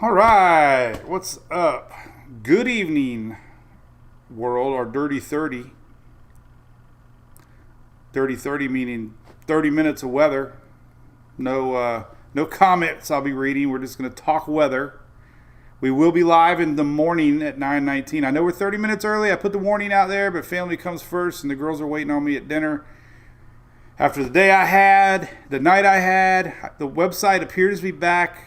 All right, what's up? Good evening, world, or Dirty 30. Dirty 30 meaning 30 minutes of weather. No comments I'll be reading. We're just going to talk weather. We will be live in the morning at 9:19. I know we're 30 minutes early. I put the warning out there, but family comes first, and the girls are waiting on me at dinner. After the day I had, the night I had, the website appears to be back.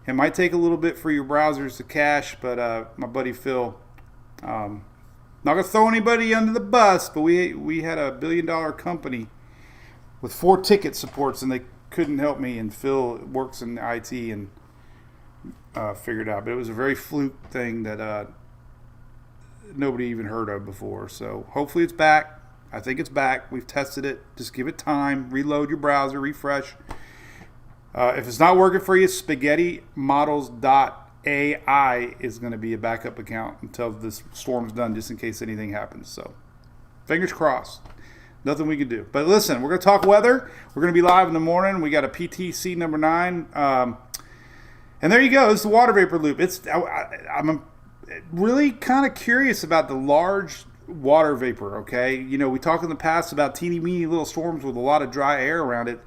It might take a little bit for your browsers to cache, but my buddy Phil, not gonna throw anybody under the bus, but we had a $1 billion company with 4 ticket supports, and they couldn't help me. And Phil works in IT and figured out, but it was a very fluke thing that nobody even heard of before. So hopefully it's back. I think it's back. We've tested it. Just give it time. Reload your browser. Refresh. If it's not working for you, spaghettimodels.ai is going to be a backup account until this storm's done, just in case anything happens. So, fingers crossed. Nothing we can do. But listen, we're going to talk weather. We're going to be live in the morning. We got a PTC number 9. And there you go. It's the water vapor loop. I'm really kind of curious about the large water vapor, okay? You know, we talked in the past about teeny-weeny little storms with a lot of dry air around it.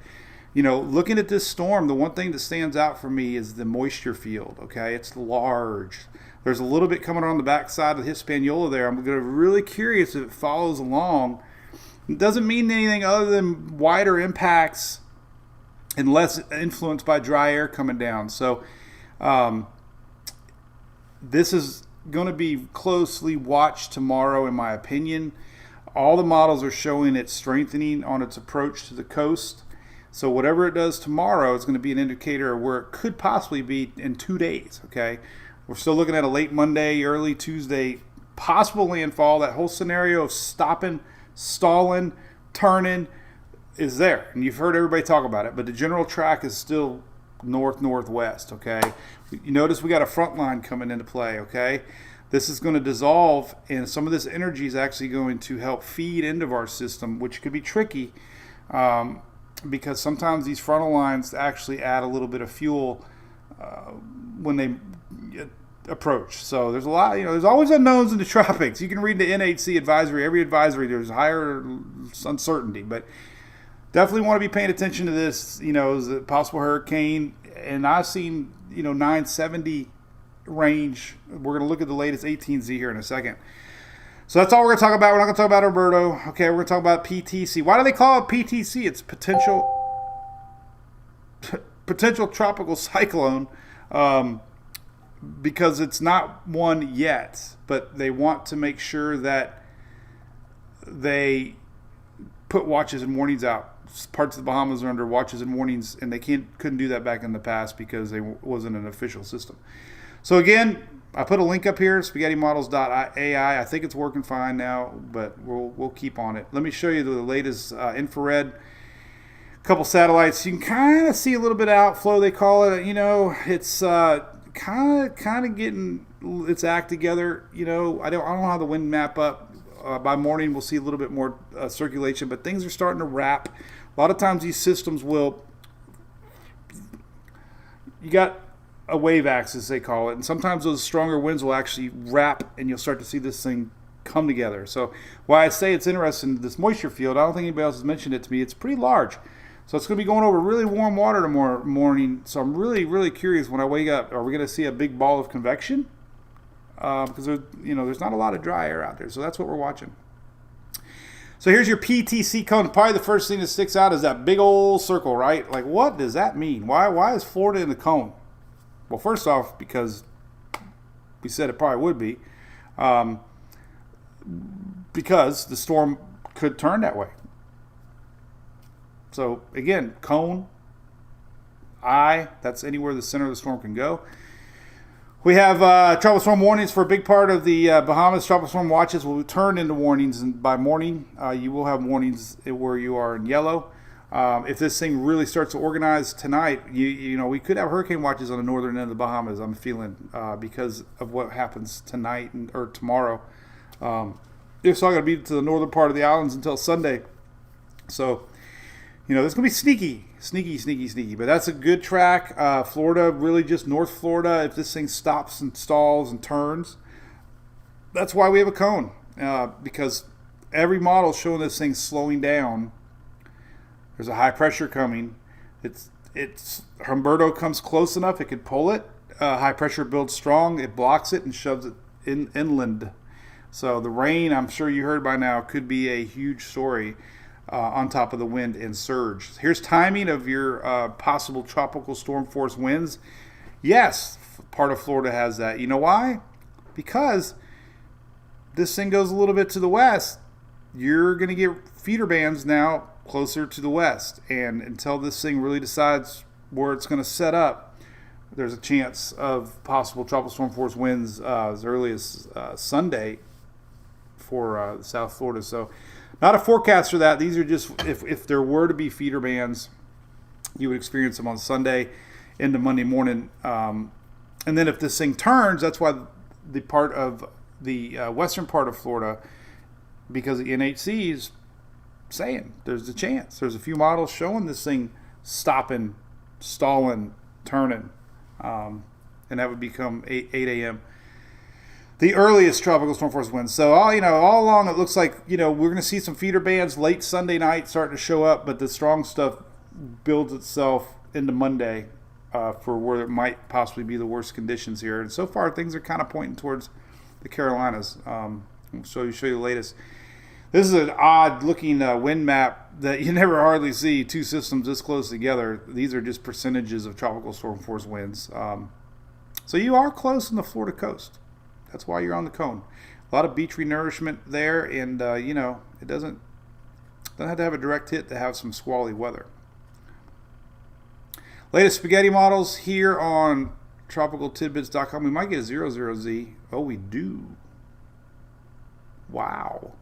You know, looking at this storm, the one thing that stands out for me is the moisture field, okay? It's large. There's a little bit coming on the backside of the Hispaniola there. I'm going to be really curious if it follows along. It doesn't mean anything other than wider impacts and less influenced by dry air coming down. So this is going to be closely watched tomorrow, in my opinion. All the models are showing it strengthening on its approach to the coast. So whatever it does tomorrow is going to be an indicator of where it could possibly be in 2 days, okay? We're still looking at a late Monday, early Tuesday possible landfall. That whole scenario of stopping, stalling, turning is there. And you've heard everybody talk about it, but the general track is still north-northwest, okay? You notice we got a front line coming into play, okay? This is going to dissolve, and some of this energy is actually going to help feed into our system, which could be tricky. Because sometimes these frontal lines actually add a little bit of fuel when they approach. So there's a lot, there's always unknowns in the tropics. You can read the NHC advisory. Every advisory, there's higher uncertainty. But definitely want to be paying attention to this, as a possible hurricane. And I've seen, 970 range. We're going to look at the latest 18Z here in a second. So that's all we're going to talk about. We're not going to talk about Alberto. Okay, we're going to talk about PTC. Why do they call it PTC? It's potential tropical cyclone, because it's not one yet. But they want to make sure that they put watches and warnings out. Parts of the Bahamas are under watches and warnings, and they couldn't do that back in the past because they wasn't an official system. So again, I put a link up here, spaghettimodels.ai. I think it's working fine now, but we'll keep on it. Let me show you the latest infrared. A couple satellites. You can kind of see a little bit of outflow, they call it. It's kind of getting its act together. I don't have the wind map up. By morning, we'll see a little bit more circulation, but things are starting to wrap. A lot of times these systems you got a wave axis, they call it, and sometimes those stronger winds will actually wrap, and you'll start to see this thing come together. So why I say it's interesting, this moisture field, I don't think anybody else has mentioned it to me, it's pretty large. So it's going to be going over really warm water tomorrow morning. So I'm really, really curious when I wake up, are we going to see a big ball of convection? Because there's not a lot of dry air out there, so that's what we're watching. So here's your PTC cone. Probably the first thing that sticks out is that big old circle, right? Like, what does that mean? Why is Florida in the cone? Well, first off, because we said it probably would be, because the storm could turn that way. So again, cone, eye, that's anywhere the center of the storm can go. We have tropical storm warnings for a big part of the Bahamas. Tropical storm watches will turn into warnings, and by morning, you will have warnings where you are in yellow. If this thing really starts to organize tonight, we could have hurricane watches on the northern end of the Bahamas, I'm feeling, because of what happens tonight or tomorrow. It's not going to be to the northern part of the islands until Sunday. So There's going to be sneaky. But that's a good track. Florida, really just North Florida. If this thing stops and stalls and turns, that's why we have a cone. Because every model showing this thing slowing down. There's a high pressure coming. It's Humberto comes close enough, it could pull it. High pressure builds strong. It blocks it and shoves it inland. So the rain, I'm sure you heard by now, could be a huge story on top of the wind and surge. Here's timing of your possible tropical storm force winds. Yes, part of Florida has that. You know why? Because this thing goes a little bit to the west. You're going to get feeder bands now closer to the west. And until this thing really decides where it's going to set up, there's a chance of possible tropical storm force winds as early as Sunday for South Florida. So not a forecast for that. These are just, if there were to be feeder bands, you would experience them on Sunday into Monday morning. And then if this thing turns, that's why the part of the western part of Florida, because the NHC is saying there's a chance. There's a few models showing this thing stopping, stalling, turning. And that would become 8 a.m. the earliest tropical storm force winds. So all along it looks like we're going to see some feeder bands late Sunday night starting to show up, but the strong stuff builds itself into Monday for where it might possibly be the worst conditions here. And so far things are kind of pointing towards the Carolinas. Show you the latest. This is an odd looking wind map that you never hardly see two systems this close together. These are just percentages of tropical storm force winds. So you are close on the Florida coast. That's why you're on the cone. A lot of beach renourishment there, and it doesn't have to have a direct hit to have some squally weather. Latest spaghetti models here on tropicaltidbits.com. We might get a 00Z. Oh, we do. Wow.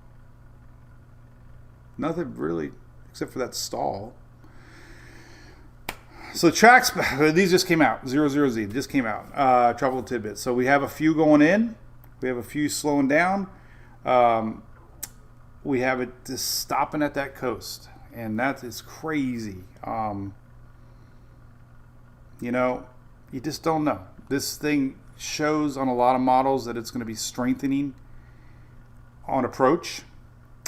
Nothing really except for that stall. So tracks, these just came out. 00Z just came out. Tropical Tidbits. So we have a few going in. We have a few slowing down. We have it just stopping at that coast. And that is crazy. You just don't know. This thing shows on a lot of models that it's going to be strengthening on approach.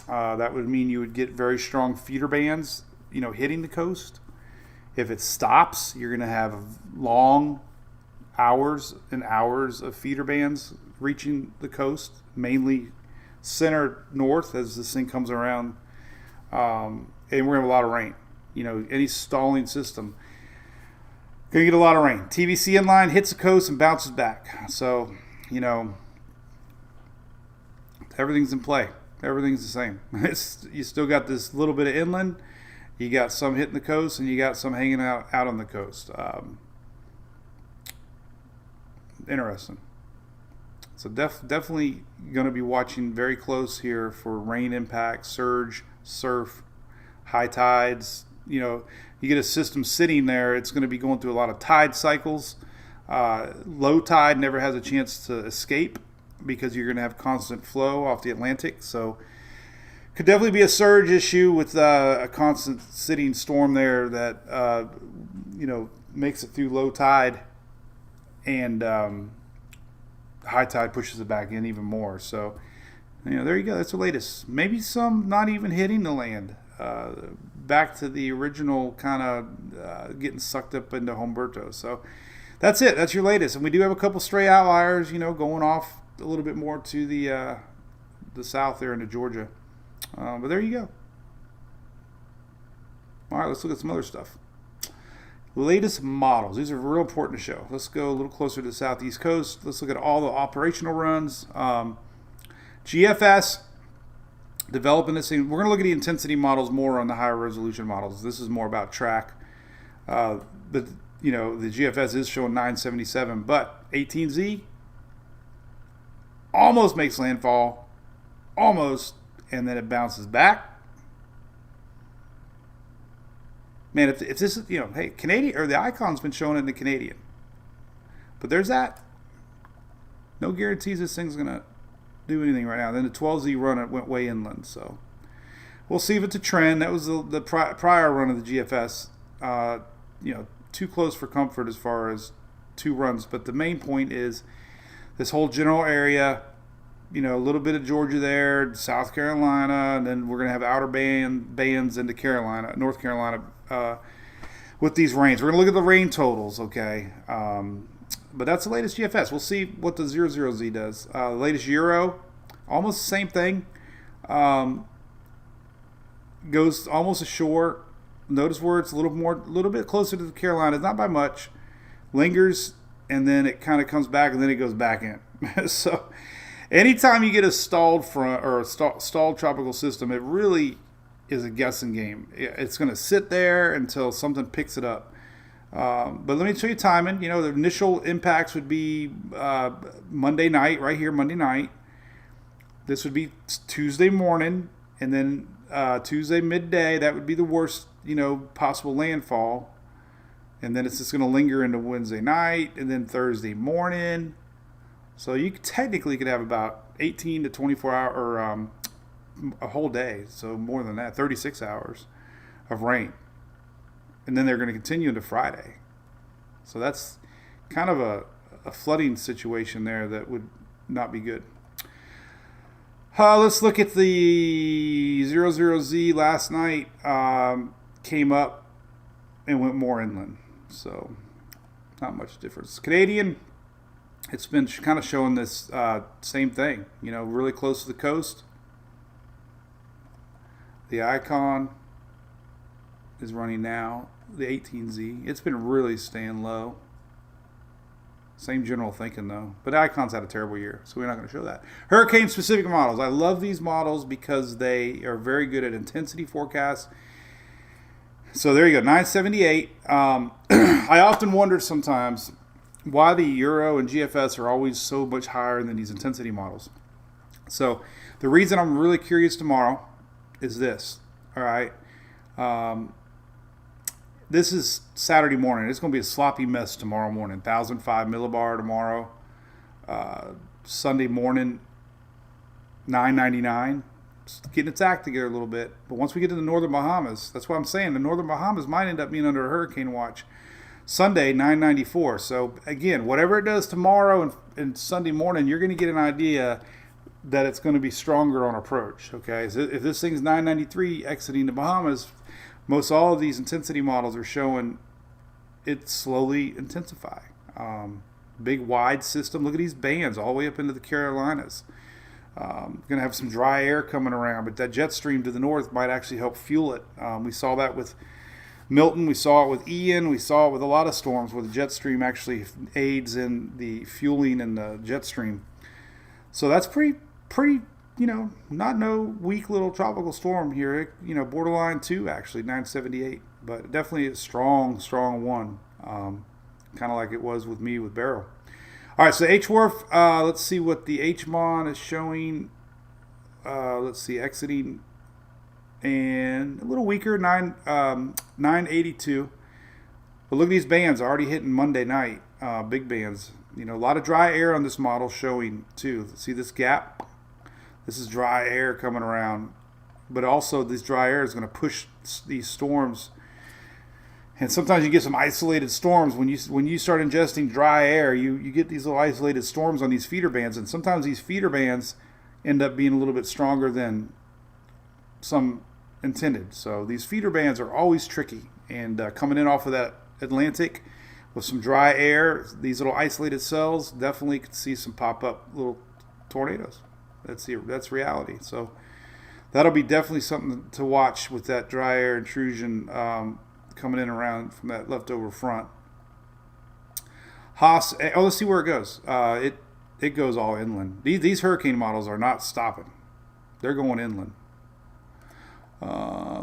That would mean you would get very strong feeder bands, hitting the coast. If it stops, you're going to have long hours and hours of feeder bands reaching the coast, mainly center north as this thing comes around. And we're going to have a lot of rain. Any stalling system, going to get a lot of rain. TVC inline hits the coast and bounces back. So, everything's in play. Everything's the same. You still got this little bit of inland. You got some hitting the coast, and you got some hanging out on the coast. Interesting. So definitely going to be watching very close here for rain impact, surge, surf, high tides. You get a system sitting there, it's going to be going through a lot of tide cycles. Low tide never has a chance to escape because you're going to have constant flow off the Atlantic. So could definitely be a surge issue with a constant sitting storm there that makes it through low tide, and high tide pushes it back in even more. So there you go. That's the latest. Maybe some not even hitting the land. Back to the original kind of getting sucked up into Humberto. So that's it. That's your latest. And we do have a couple stray outliers, going off a little bit more to the south there into Georgia. But there you go. All right, let's look at some other stuff. Latest models. These are real important to show. Let's go a little closer to the southeast coast. Let's look at all the operational runs. GFS developing this thing. We're going to look at the intensity models more on the higher resolution models. This is more about track. The GFS is showing 977, but 18Z almost makes landfall, almost, and then it bounces back. Man, if this is, hey, Canadian, or the Icon's been showing it in the Canadian. But there's that. No guarantees this thing's going to do anything right now. Then the 12Z run, it went way inland. So we'll see if it's a trend. That was the prior run of the GFS. Too close for comfort as far as 2 runs. But the main point is this whole general area, a little bit of Georgia there, South Carolina, and then we're going to have outer bands into North Carolina, with these rains. We're going to look at the rain totals, okay? But that's the latest GFS. We'll see what the 00Z does. The latest Euro, almost the same thing. Goes almost ashore. Notice where it's a little bit closer to the Carolinas, not by much. Lingers, and then it kind of comes back, and then it goes back in. So anytime you get a stalled front or a stalled tropical system, it really is a guessing game. It's going to sit there until something picks it up. But let me show you timing. The initial impacts would be Monday night, right here, Monday night. This would be Tuesday morning, and then Tuesday midday. That would be the worst, possible landfall. And then it's just going to linger into Wednesday night, and then Thursday morning. So you technically could have about 18 to 24 hour, or a whole day. So more than that, 36 hours of rain. And then they're going to continue into Friday. So that's kind of a flooding situation there that would not be good. Let's look at the 00Z last night. Came up and went more inland. So not much difference. Canadian, it's been kind of showing this same thing. Really close to the coast. The Icon is running now. The 18Z. It's been really staying low. Same general thinking though. But Icon's had a terrible year, so we're not going to show that. Hurricane specific models. I love these models because they are very good at intensity forecasts. So there you go, 978. I often wondered sometimes why the Euro and GFS are always so much higher than these intensity models. So the reason I'm really curious tomorrow is this. All right. This is Saturday morning. It's going to be a sloppy mess tomorrow morning. 1,005 millibar tomorrow. Sunday morning, 999. It's getting its act together a little bit. But once we get to the northern Bahamas, that's what I'm saying. The northern Bahamas might end up being under a hurricane watch. Sunday, 994. So, again, whatever it does tomorrow and Sunday morning, you're going to get an idea that it's going to be stronger on approach. Okay, so if this thing's 993 exiting the Bahamas, most all of these intensity models are showing it slowly intensify. Big wide system. Look at these bands all the way up into the Carolinas. Going to have some dry air coming around, but that jet stream to the north might actually help fuel it. We saw that with Milton. We saw it with Ian. We saw it with a lot of storms where the jet stream actually aids in the fueling in the jet stream. So that's pretty, not no weak little tropical storm here. Borderline 2 actually, 978, but definitely a strong one. Kind of like it was with me with Barrow. All right, so H-Wharf, let's see what the H-Mon is showing. Let's see, exiting and a little weaker, 982. But look at these bands already hitting Monday night, big bands. A lot of dry air on this model showing too. See this gap? This is dry air coming around. But also this dry air is going to push these storms. And sometimes you get some isolated storms. When you start ingesting dry air, you get these little isolated storms on these feeder bands. And sometimes these feeder bands end up being a little bit stronger than some intended. So these feeder bands are always tricky. And coming in off of that Atlantic with some dry air, these little isolated cells definitely could see some pop-up little tornadoes. That's reality. So that'll be definitely something to watch with that dry air intrusion coming in around from that leftover front. Haas, let's see where it goes. It goes all inland. These hurricane models are not stopping. They're going inland,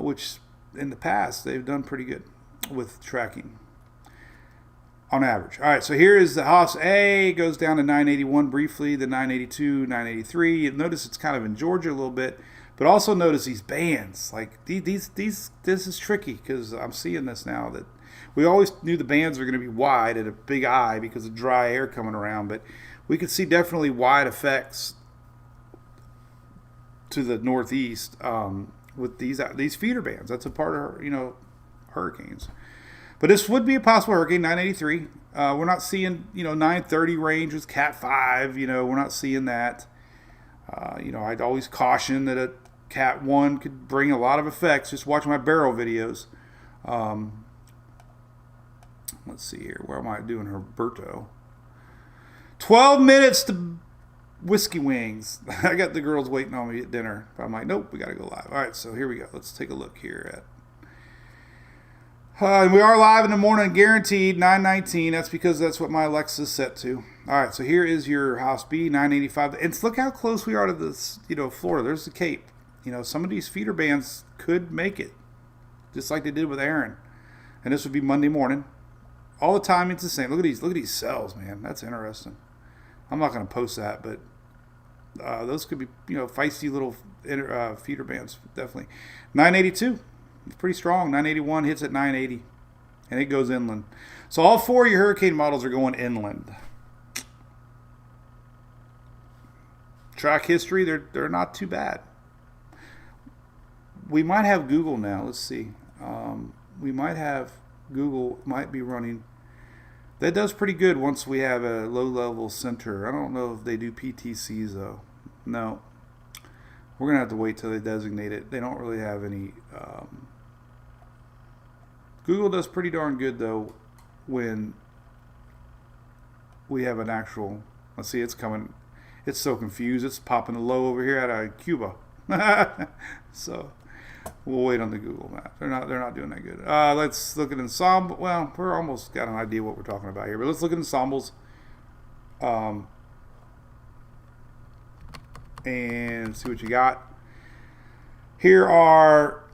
which in the past they've done pretty good with tracking on average. All right, so here is the Haas A. Goes down to 981 briefly, the 982, 983. You notice it's kind of in Georgia a little bit, but also notice these bands. Like this is tricky because I'm seeing this now that we always knew the bands were going to be wide at a big eye because of dry air coming around, but we could see definitely wide effects to the northeast with these feeder bands. That's a part of, hurricanes. But this would be a possible hurricane, 983. We're not seeing, 930 range with Cat 5. We're not seeing that. I'd always caution that a Cat 1 could bring a lot of effects. Just watch my barrel videos. Let's see here. Where am I doing Herberto? 12 minutes to Whiskey Wings. I got the girls waiting on me at dinner. But I'm like, nope, we got to go live. All right, so here we go. Let's take a look here at. We are live in the morning, guaranteed 9:19. That's because that's what my Alexa's set to. All right, so here is your House B, 985. And look how close we are to this, Florida. There's the Cape. Some of these feeder bands could make it, just like they did with Aaron. And this would be Monday morning. All the timing's the same. Look at these cells, man. That's interesting. I'm not going to post that, but those could be, feisty little feeder bands, definitely. 982. It's pretty strong. 981 hits at 980, and it goes inland. So all four of your hurricane models are going inland. Track history, they're not too bad. We might have Google now. Let's see. We might have Google might be running. That does pretty good once we have a low-level center. I don't know if they do PTCs, though. No. We're going to have to wait till they designate it. They don't really have any. Google does pretty darn good, though, when we have an actual. Let's see, it's coming. It's so confused. It's popping a low over here out of Cuba. So we'll wait on the Google map. They're not doing that good. Let's look at ensemble. Well, we're almost got an idea what we're talking about here, but let's look at ensembles. And see what you got. Here are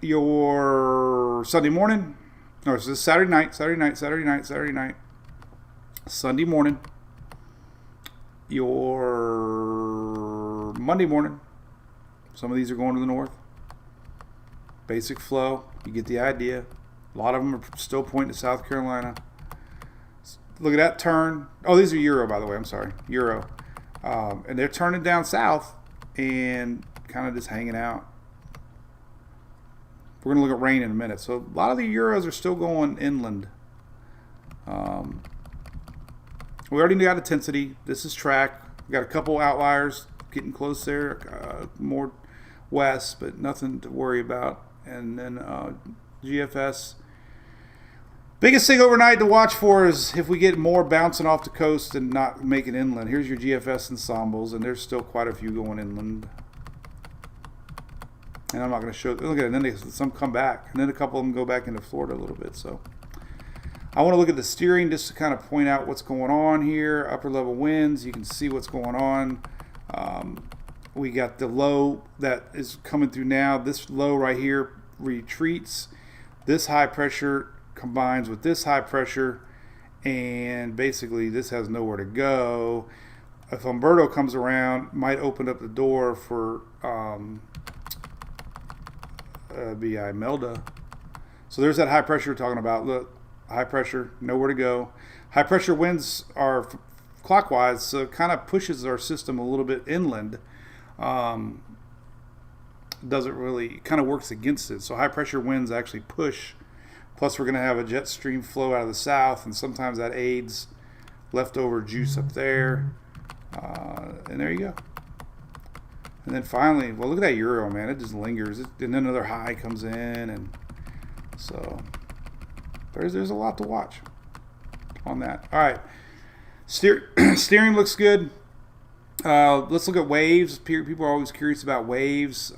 your Sunday morning. No, so this is Saturday night. Sunday morning. Your Monday morning. Some of these are going to the north. Basic flow. You get the idea. A lot of them are still pointing to South Carolina. Look at that turn. Oh, these are Euro, by the way. I'm sorry. Euro. And they're turning down south and kind of just hanging out. We're going to look at rain in a minute. So a lot of the Euros are still going inland. We already got intensity. This is track. We got a couple outliers getting close there. More west, but nothing to worry about. And then GFS. Biggest thing overnight to watch for is if we get more bouncing off the coast and not making inland. Here's your GFS ensembles, and there's still quite a few going inland. And I'm not going to show. Look at it. And then some come back, and then a couple of them go back into Florida a little bit. So I want to look at the steering just to kind of point out what's going on here. Upper level winds. You can see what's going on. We got the low that is coming through now. This low right here retreats. This high pressure combines with this high pressure, and basically this has nowhere to go. If Humberto comes around, might open up the door for BI Melda. So there's that high pressure we're talking about. Look, high pressure, nowhere to go. High pressure winds are clockwise, so it kind of pushes our system a little bit inland. Doesn't really, kind of works against it. So high pressure winds actually push. Plus we're going to have a jet stream flow out of the south, and sometimes that aids leftover juice up there. And there you go. And then finally, well, look at that Euro, man. It just lingers. And then another high comes in, and so there's a lot to watch on that. All right. Steering looks good. Let's look at waves. People are always curious about waves.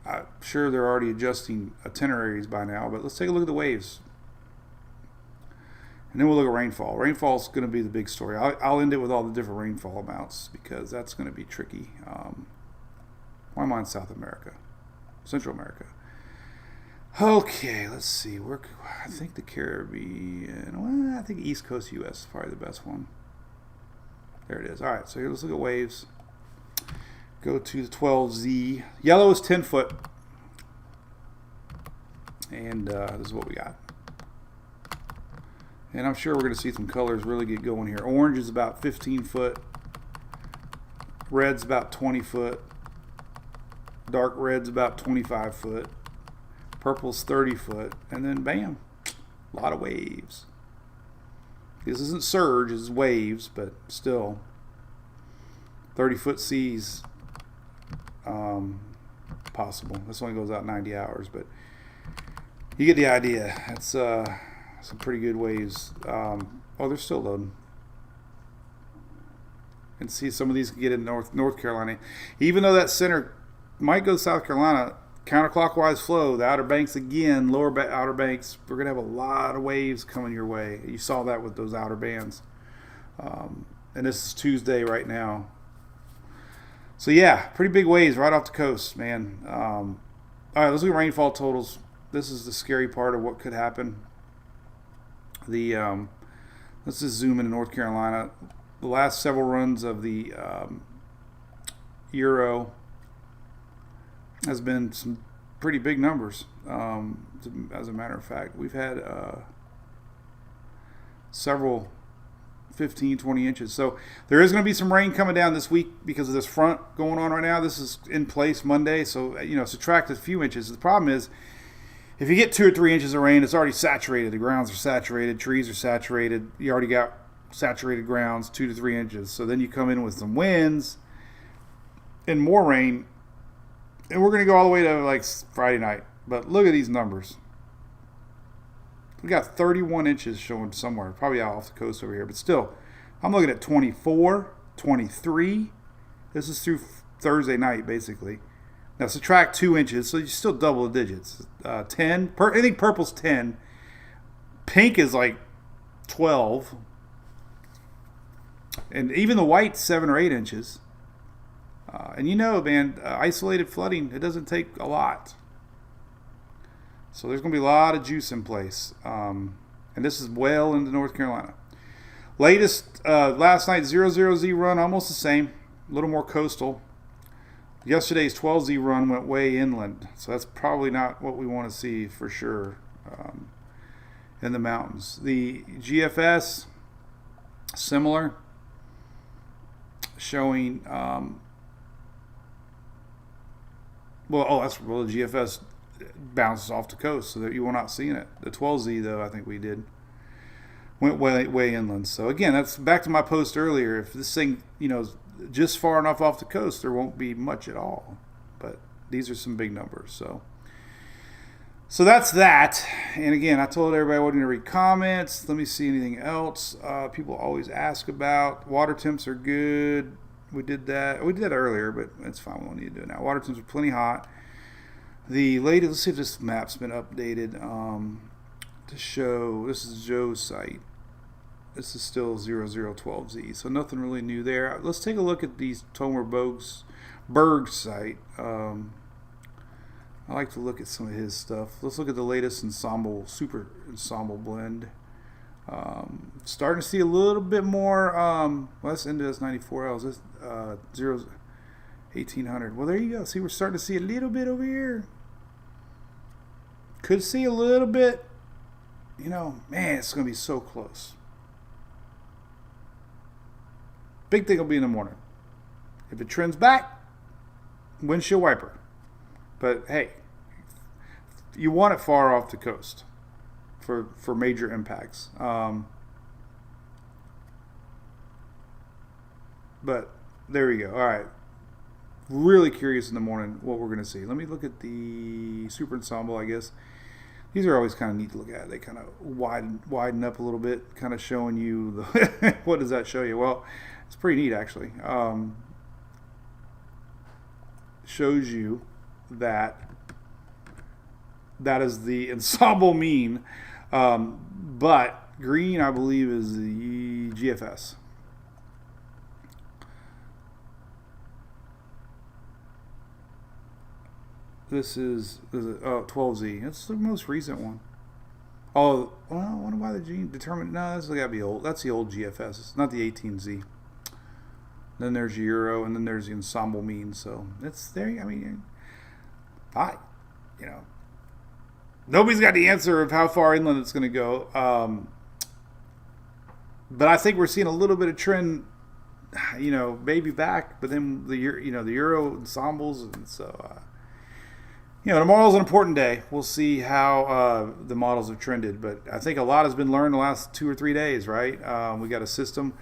I'm sure they're already adjusting itineraries by now, but let's take a look at the waves. And then we'll look at rainfall. Rainfall is going to be the big story. I'll end it with all the different rainfall amounts because that's going to be tricky. Why am I in South America? Central America. Okay, let's see. I think the Caribbean. Well, I think East Coast U.S. is probably the best one. There it is. All right, so here, let's look at waves. Go to the 12Z. Yellow is 10 foot. And this is what we got. And I'm sure we're going to see some colors really get going here. Orange is about 15 foot. Red's about 20 foot. Dark red's about 25 foot. Purple's 30 foot. And then bam, a lot of waves. This isn't surge, it's waves, but still. 30-foot seas possible. This only goes out 90 hours, but you get the idea. It's some pretty good waves. Oh, they're still loading. And see, some of these can get in North Carolina. Even though that center might go South Carolina, counterclockwise flow, the Outer Banks again, Outer Banks, we're going to have a lot of waves coming your way. You saw that with those outer bands. And this is Tuesday right now. So yeah, pretty big waves right off the coast, man. All right, let's look at rainfall totals. This is the scary part of what could happen. Let's just zoom into North Carolina. The last several runs of the Euro has been some pretty big numbers. As a matter of fact, we've had several 15, 20 inches. So there is going to be some rain coming down this week because of this front going on right now. This is in place Monday, so subtract a few inches. The problem is, if you get 2 or 3 inches of rain, it's already saturated. The grounds are saturated, trees are saturated. You already got saturated grounds, 2 to 3 inches. So then you come in with some winds and more rain, and we're going to go all the way to like Friday night. But look at these numbers. We got 31 inches showing somewhere, probably out off the coast over here. But still, I'm looking at 24, 23. This is through Thursday night, basically. Now subtract 2 inches, so you still double the digits. 10. I think purple's 10. Pink is like 12. And even the white's 7 or 8 inches. And man, isolated flooding, it doesn't take a lot. So there's going to be a lot of juice in place. And this is well into North Carolina. Latest, last night, 00Z run, almost the same. A little more coastal. Yesterday's 12Z run went way inland. So that's probably not what we want to see for sure in the mountains. The GFS, similar. Showing, the GFS bounces off the coast, so that you will not seeing it. The 12Z, though, I think we did, went way inland. So again, that's back to my post earlier. If this thing, is just far enough off the coast, there won't be much at all. But these are some big numbers. So that's that. And again, I told everybody I wasn't going to read comments. Let me see anything else. People always ask about water temps are good. We did that earlier, but it's fine. We don't need to do it now. Water temps are plenty hot. The latest, let's see if this map's been updated to show. This is Joe's site. This is still 0012Z, so nothing really new there. Let's take a look at these Tomer Berg site. I like to look at some of his stuff. Let's look at the latest super ensemble blend. Starting to see a little bit more. Let's into this 94Ls. This 1800. Well, there you go. See, we're starting to see a little bit over here. Could see a little bit. Man, it's going to be so close. Big thing will be in the morning. If it trends back, windshield wiper. But hey, you want it far off the coast for major impacts. But there we go. All right. Really curious in the morning what we're going to see. Let me look at the super ensemble, I guess. These are always kind of neat to look at. They kind of widen up a little bit, kind of showing you the what does that show you? Well, it's pretty neat actually. Shows you that is the ensemble mean, but green I believe is the GFS. This is 12Z. It's the most recent one. Oh, well, I wonder why the gene determined. No, this has got to be old. That's the old GFS. It's not the 18Z. Then there's Euro, and then there's the ensemble mean. So it's there. I mean, nobody's got the answer of how far inland it's going to go. But I think we're seeing a little bit of trend. Maybe back, but then the Euro ensembles, and so Tomorrow's an important day. We'll see how the models have trended, but I think a lot has been learned the last 2 or 3 days, right? We got a system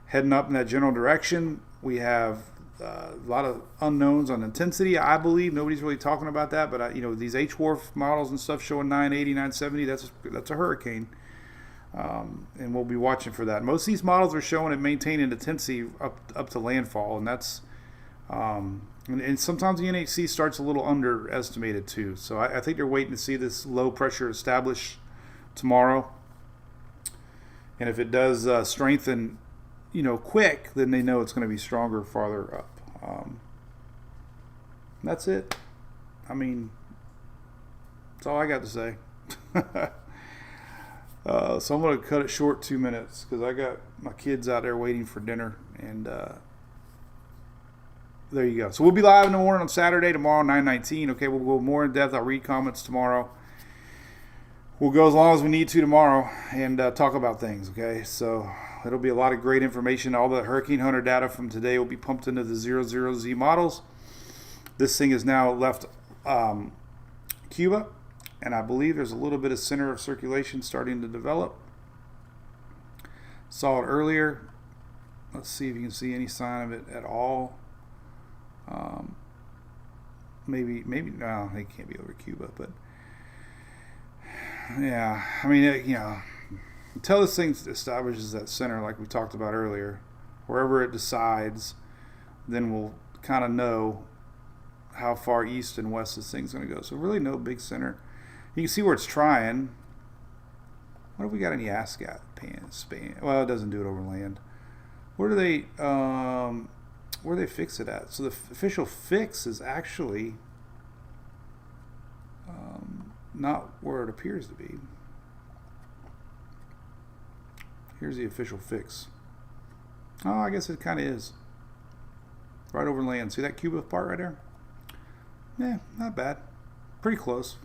heading up in that general direction. We have a lot of unknowns on intensity. I believe nobody's really talking about that, but these H-Wharf models and stuff showing 980, 970. That's a hurricane, and we'll be watching for that. Most of these models are showing it maintaining intensity up to landfall, and that's and sometimes the NHC starts a little underestimated too. So I think they're waiting to see this low pressure establish tomorrow, and if it does strengthen, quick, then they know it's going to be stronger farther up. That's it. I mean, that's all I got to say. So I'm going to cut it short 2 minutes because I got my kids out there waiting for dinner, and there you go. So we'll be live in the morning on Saturday, tomorrow, 9:19. Okay, we'll go more in depth. I'll read comments tomorrow. We'll go as long as we need to tomorrow and talk about things, okay? So it'll be a lot of great information. All the Hurricane Hunter data from today will be pumped into the 00Z models. This thing has now left Cuba, and I believe there's a little bit of center of circulation starting to develop. Saw it earlier. Let's see if you can see any sign of it at all. Maybe no, it can't be over Cuba, but yeah, I mean, until this thing establishes that center, like we talked about earlier, wherever it decides, then we'll kind of know how far east and west this thing's going to go. So really no big center. You can see where it's trying. What have we got any ASCAT span? Well, it doesn't do it over land. Where do they fix it at? So the official fix is actually not where it appears to be. Here's the official fix. Oh, I guess it kind of is. Right over land. See that Cuba part right there? Yeah, not bad. Pretty close.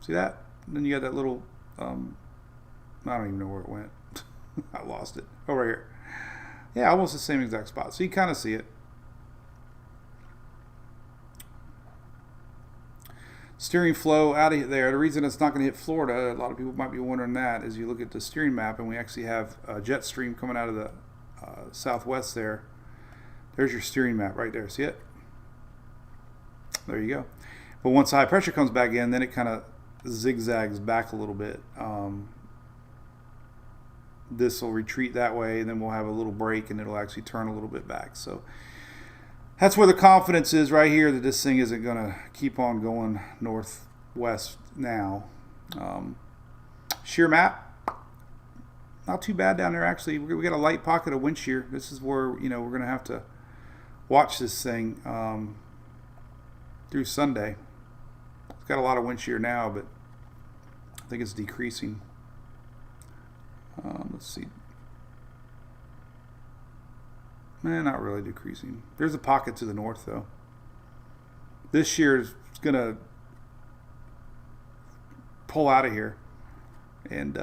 See that? And then you got that little, I don't even know where it went. I lost it. Oh, right here. Yeah, almost the same exact spot. So you kind of see it. Steering flow out of there. The reason it's not going to hit Florida, a lot of people might be wondering that, is you look at the steering map and we actually have a jet stream coming out of the southwest there. There's your steering map right there. See it? There you go. But once high pressure comes back in, then it kind of zigzags back a little bit. This will retreat that way, and then we'll have a little break, and it'll actually turn a little bit back. So that's where the confidence is right here that this thing isn't going to keep on going northwest now. Shear map, not too bad down there actually. We got a light pocket of wind shear. This is where we're going to have to watch this thing through Sunday. It's got a lot of wind shear now, but I think it's decreasing. Let's see. Not really decreasing. There's a pocket to the north, though. This shear is going to pull out of here, and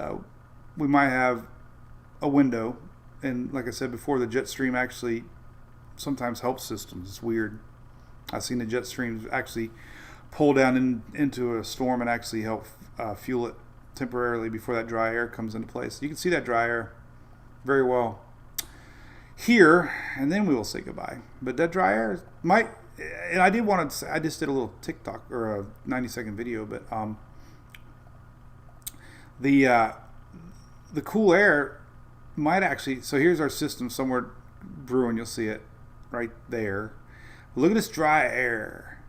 we might have a window. And like I said before, the jet stream actually sometimes helps systems. It's weird. I've seen the jet streams actually pull down into a storm and actually help fuel it temporarily before that dry air comes into place. You can see that dry air very well here, and then we will say goodbye. But that dry air might, and I just did a little TikTok or a 90-second video, but the cool air might actually, so here's our system somewhere brewing, you'll see it right there. Look at this dry air.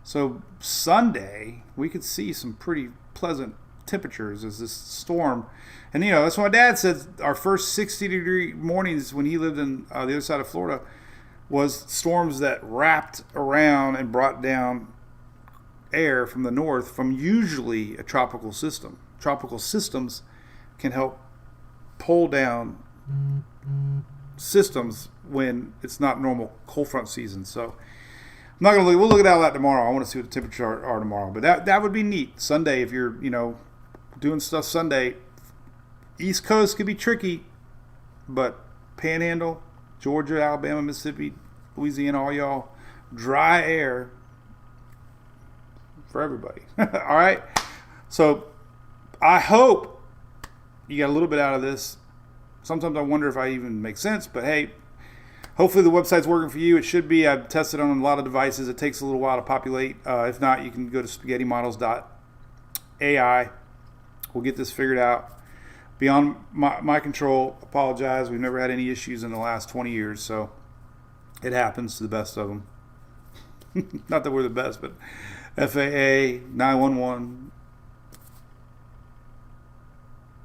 So Sunday, we could see some pretty pleasant temperatures as this storm, and that's what my dad said. Our first 60-degree mornings when he lived in the other side of Florida was storms that wrapped around and brought down air from the north from usually a tropical system. Tropical systems can help pull down systems when it's not normal cold front season. So I'm not gonna we'll look at all that tomorrow. I want to see what the temperatures are tomorrow, but that would be neat. Sunday, if you're doing stuff Sunday, East Coast could be tricky, but Panhandle, Georgia, Alabama, Mississippi, Louisiana, all y'all, dry air for everybody. All right. So I hope you got a little bit out of this. Sometimes I wonder if I even make sense, but hey, hopefully the website's working for you. It should be. I've tested on a lot of devices. It takes a little while to populate. If not, you can go to spaghettymodels.ai. We'll get this figured out. Beyond my control, apologize. We've never had any issues in the last 20 years, so it happens to the best of them. Not that we're the best, but FAA, 911,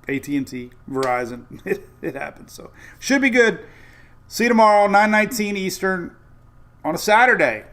AT&T, Verizon, it happens. So should be good. See you tomorrow, 9:19 Eastern on a Saturday.